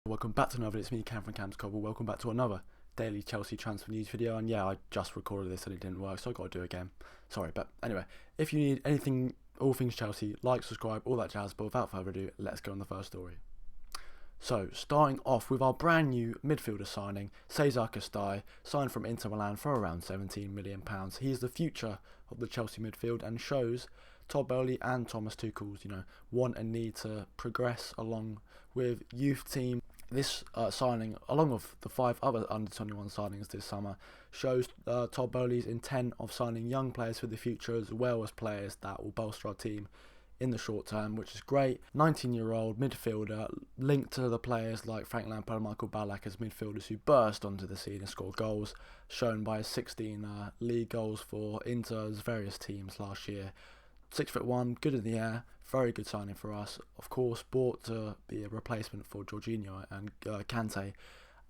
Welcome back to another. It's me, Cam from Cam's Cobble. Welcome back to another daily Chelsea transfer news video. And yeah, I just recorded this and it didn't work, so I got to do it again. Sorry, but anyway, if you need anything, all things Chelsea, like, subscribe, all that jazz. But without further ado, let's go on the first story. So, starting off with our brand new midfielder signing, Cesar Castaneda, signed from Inter Milan for around £17 million. He is the future of the Chelsea midfield and shows Todd Boehly and Thomas Tuchel's, want and need to progress along with youth team. This signing, along with the 5 other under-21 signings this summer, shows Todd Boehly's intent of signing young players for the future as well as players that will bolster our team in the short term, which is great. 19-year-old midfielder linked to the players like Frank Lampard and Michael Ballack as midfielders who burst onto the scene and scored goals, shown by his 16 league goals for Inter's various teams last year. 6'1", good in the air, very good signing for us. Of course, bought to be a replacement for Jorginho and Kante,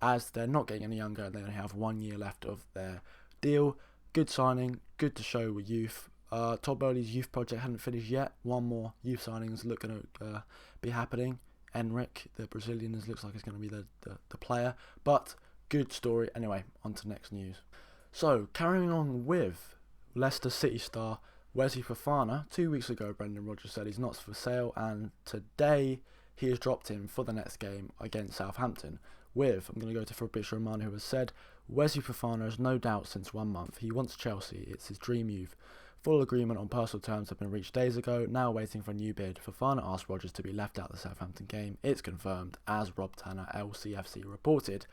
as they're not getting any younger and they only have 1 year left of their deal. Good signing, good to show with youth. Todd Boehly's youth project hadn't finished yet. One more youth signing is looking to be happening. Enric, the Brazilian, looks like it's going to be the player. But good story. Anyway, on to next news. So, carrying on with Leicester City star Wes Fofana. 2 weeks ago, Brendan Rodgers said he's not for sale, and today he has dropped him for the next game against Southampton. I'm going to go to Fabrizio Romano, who has said, Wes Fofana has no doubt since 1 month. He wants Chelsea. It's his dream youth. Full agreement on personal terms have been reached days ago, now waiting for a new bid. Fofana asked Rodgers to be left out of the Southampton game. It's confirmed, as Rob Tanner, LCFC, reported.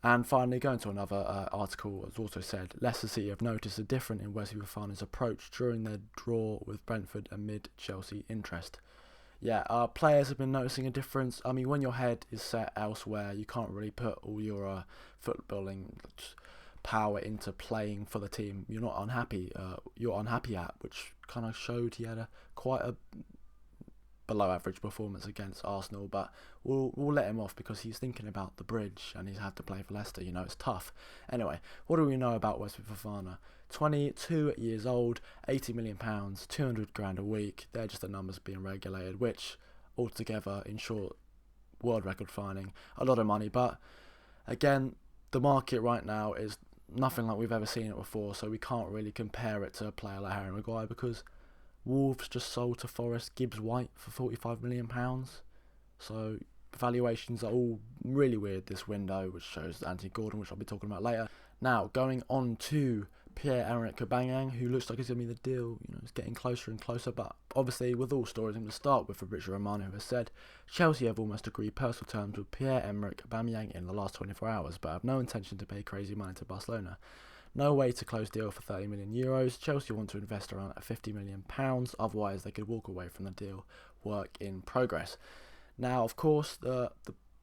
And finally, going to another article, as also said, Leicester City have noticed a difference in Wes Fofana's approach during their draw with Brentford amid Chelsea interest. Yeah, players have been noticing a difference. I mean, when your head is set elsewhere, you can't really put all your footballing power into playing for the team you're unhappy at, which kind of showed he had quite a below average performance against Arsenal, but we'll let him off because he's thinking about the bridge and he's had to play for Leicester. It's tough. Anyway, what do we know about Wes Fofana? 22 years old, £80 million, 200 grand a week. They're just the numbers being regulated, which altogether, in short, world record finding, a lot of money. But again, the market right now is nothing like we've ever seen it before, so we can't really compare it to a player like Harry Maguire because Wolves just sold to Forest Gibbs White for £45 million. So valuations are all really weird this window, which shows Anthony Gordon, which I'll be talking about later. Now, going on to Pierre-Emerick Aubameyang, who looks like he's going to be the deal. It's getting closer and closer, but obviously with all stories, I'm going to start with Fabrizio Romano, who has said Chelsea have almost agreed personal terms with Pierre-Emerick Aubameyang in the last 24 hours, but have no intention to pay crazy money to Barcelona. No way to close deal for €30 million. Chelsea want to invest around £50 million, otherwise they could walk away from the deal. Work in progress. Now, of course, the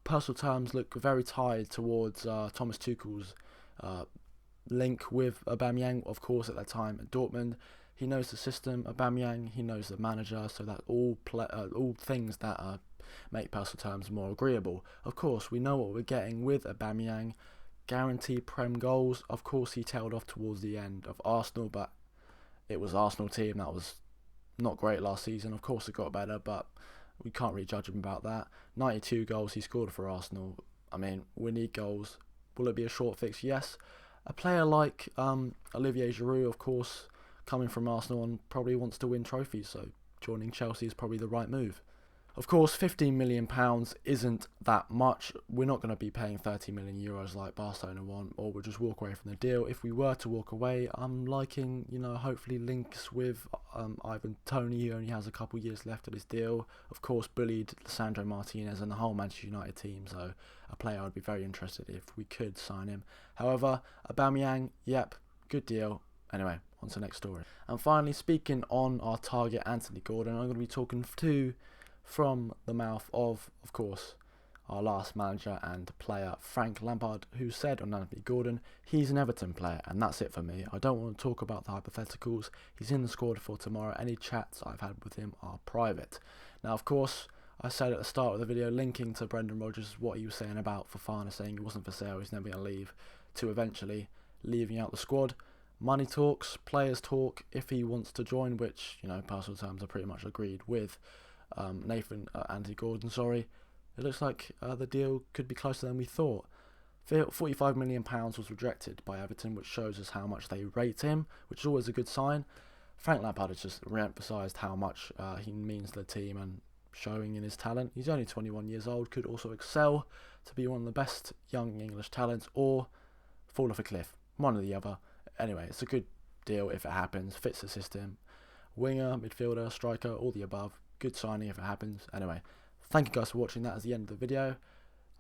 personal terms look very tied towards Thomas Tuchel's link with Aubameyang, of course, at that time at Dortmund. He knows the system, Aubameyang, he knows the manager, so that all things that make personal terms more agreeable. Of course, we know what we're getting with Aubameyang. Guaranteed Prem goals. Of course, he tailed off towards the end of Arsenal, but it was Arsenal team that was not great last season. Of course, it got better, but we can't really judge him about that. 92 goals he scored for Arsenal. I mean, we need goals. Will it be a short fix? Yes. A player like Olivier Giroud, of course, coming from Arsenal and probably wants to win trophies, so joining Chelsea is probably the right move. Of course, £15 million isn't that much. We're not going to be paying €30 million like Barcelona want, or we'll just walk away from the deal. If we were to walk away, I'm liking, hopefully links with Ivan Toney, who only has a couple years left of his deal. Of course, bullied Sandro Martinez and the whole Manchester United team, so a player I'd be very interested if we could sign him. However, Aubameyang, yep, good deal. Anyway, on to the next story. And finally, speaking on our target, Anthony Gordon, I'm going to be talking from the mouth of course, our last manager and player, Frank Lampard, who said on Anthony Gordon, he's an Everton player, and that's it for me. I don't want to talk about the hypotheticals. He's in the squad for tomorrow. Any chats I've had with him are private. Now, of course, I said at the start of the video, linking to Brendan Rodgers, what he was saying about Fofana, saying he wasn't for sale, he's never going to leave, to eventually leaving out the squad. Money talks, players talk, if he wants to join, which, personal terms are pretty much agreed with. Anthony Gordon, it looks like the deal could be closer than we thought. £45 million was rejected by Everton, which shows us how much they rate him, which is always a good sign. Frank Lampard has just re-emphasised how much he means to the team and showing in his talent. He's only 21 years old, could also excel to be one of the best young English talents or fall off a cliff, one or the other. Anyway, it's a good deal if it happens, fits the system. Winger, midfielder, striker, all the above. Good signing if it happens. Anyway, thank you guys for watching. That is the end of the video.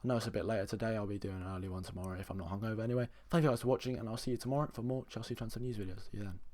I know it's a bit later today. I'll be doing an early one tomorrow if I'm not hungover. Anyway, thank you guys for watching, and I'll see you tomorrow for more Chelsea transfer news videos. See you then.